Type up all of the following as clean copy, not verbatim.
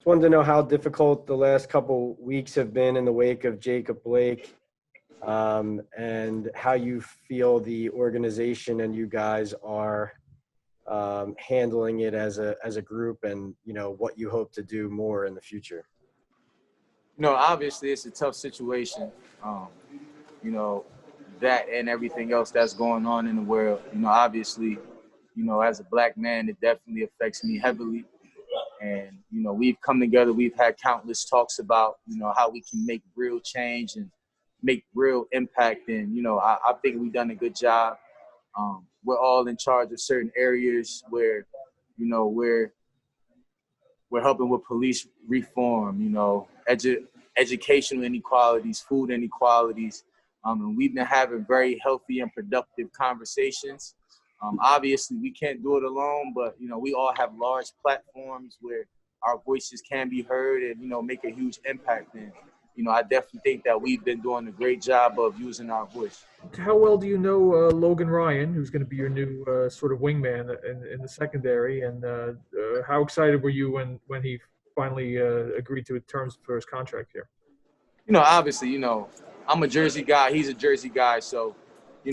wanted to know how difficult the last couple weeks have been in the wake of Jacob Blake, and how you feel the organization and you guys are handling it as a group, and what you hope to do more in the future. Obviously it's a tough situation. You know, that and everything else that's going on in the world. Obviously, as a black man, it definitely affects me heavily. And, we've come together, we've had countless talks about, how we can make real change and make real impact. And, I think we've done a good job. We're all in charge of certain areas where, we're helping with police reform, educational inequalities, food inequalities. And we've been having very healthy and productive conversations. Obviously, we can't do it alone, but, we all have large platforms where our voices can be heard and, make a huge impact. And, I definitely think that we've been doing a great job of using our voice. How well do you know Logan Ryan, who's going to be your new sort of wingman in the secondary? And how excited were you when he finally agreed to terms for his contract here? Obviously, I'm a Jersey guy. He's a Jersey guy. So,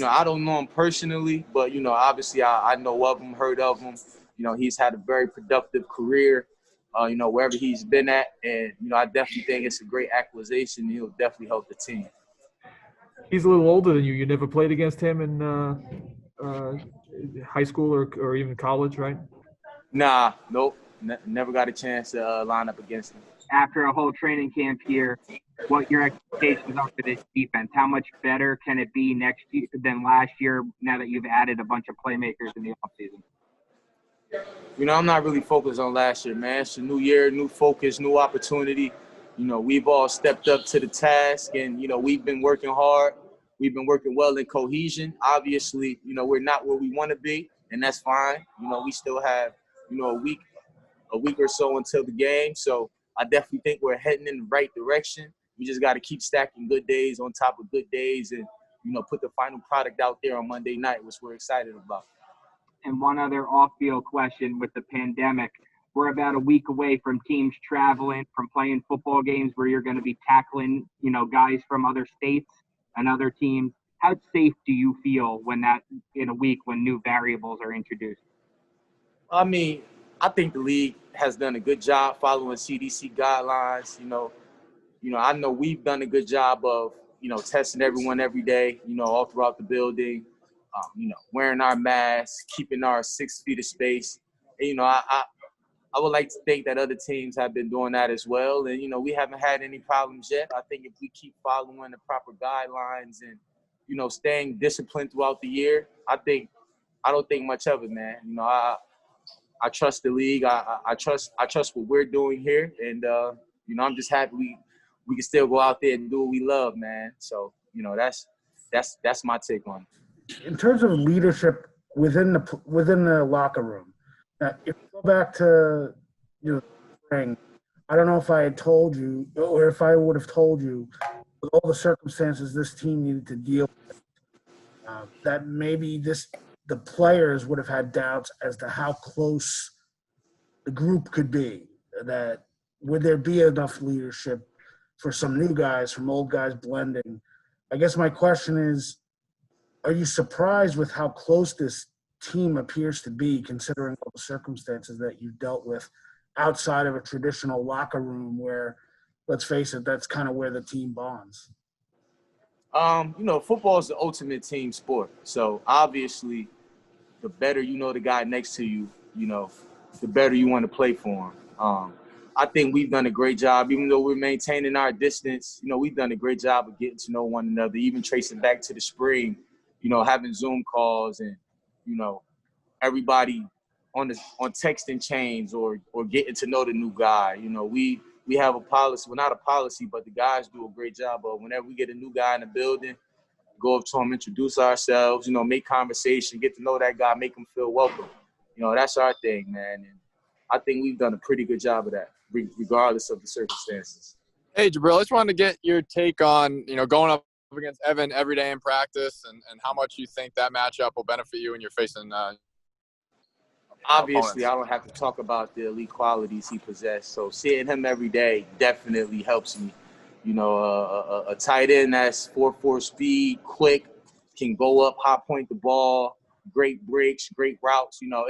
I don't know him personally, but, obviously I know of him, heard of him. He's had a very productive career, wherever he's been at. And, I definitely think it's a great acquisition. He'll definitely help the team. He's a little older than you. You never played against him in high school or even college, right? Nah, nope. Never got a chance to line up against him. After a whole training camp here, what your expectations are for this defense? How much better can it be next year than last year now that you've added a bunch of playmakers in the offseason? I'm not really focused on last year, man. It's a new year, new focus, new opportunity. We've all stepped up to the task, and, we've been working hard. We've been working well in cohesion. Obviously, we're not where we want to be, and that's fine. We still have, a week or so until the game. So I definitely think we're heading in the right direction. We just got to keep stacking good days on top of good days and, put the final product out there on Monday night, which we're excited about. And one other off-field question with the pandemic. We're about a week away from teams traveling, from playing football games where you're going to be tackling, guys from other states and other teams. How safe do you feel in a week when new variables are introduced? I mean, I think the league has done a good job following CDC guidelines. I know we've done a good job of, testing everyone every day, all throughout the building, wearing our masks, keeping our 6 feet of space. And, I would like to think that other teams have been doing that as well. And, we haven't had any problems yet. I think if we keep following the proper guidelines and, staying disciplined throughout the year, I don't think much of it, man. I trust the league. I trust what we're doing here. And, I'm just happy we can still go out there and do what we love, man. So, that's my take on it. In terms of leadership within the locker room, if you go back to spring, I don't know if I had told you or if I would have told you with all the circumstances this team needed to deal with, that maybe the players would have had doubts as to how close the group could be. That would there be enough leadership for some new guys, from old guys blending? I guess my question is, are you surprised with how close this team appears to be, considering all the circumstances that you've dealt with outside of a traditional locker room where, let's face it, that's kind of where the team bonds? Football is the ultimate team sport. So obviously, the better you know the guy next to you, the better you want to play for him. I think we've done a great job, even though we're maintaining our distance. We've done a great job of getting to know one another, even tracing back to the spring, having Zoom calls and, everybody on texting chains or getting to know the new guy. We have a policy, well, not a policy, but the guys do a great job of whenever we get a new guy in the building, go up to him, introduce ourselves, make conversation, get to know that guy, make him feel welcome. That's our thing, man. And I think we've done a pretty good job of that, regardless of the circumstances. Hey, Jabrill, I just wanted to get your take on, going up against Evan every day in practice and how much you think that matchup will benefit you when you're facing obviously, I don't have to talk about the elite qualities he possessed. So seeing him every day definitely helps me. You know, a tight end that's 4.4 speed, quick, can go up, hot point the ball, great breaks, great routes. You know,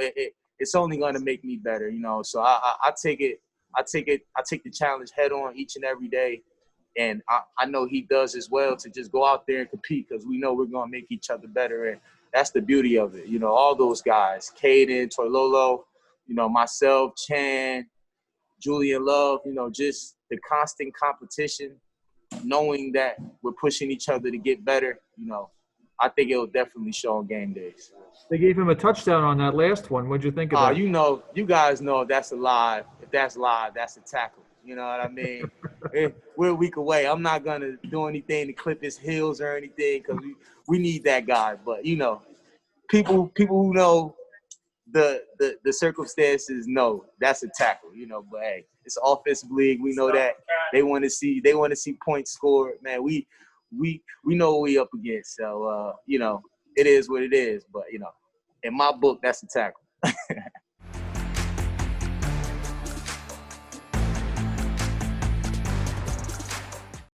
it's only going to make me better. You know, so I take it. I take the challenge head on each and every day. And I know he does as well, to just go out there and compete, because we know we're going to make each other better. And that's the beauty of it. You know, all those guys, Caden, Toilolo, you know, myself, Chan, Julian Love, you know, just the constant competition, knowing that we're pushing each other to get better, you know, I think it'll definitely show on game days. They gave him a touchdown on that last one. What'd you think of that? You know, you guys know if that's live, that's a tackle. You know what I mean? We're a week away. I'm not going to do anything to clip his heels or anything, because we need that guy. But, you know, people who know the circumstances know that's a tackle, you know. But hey, it's an offensive league. We know that they want to see points scored. Man, we know what we up against. So you know, it is what it is. But you know, in my book, that's a tackle.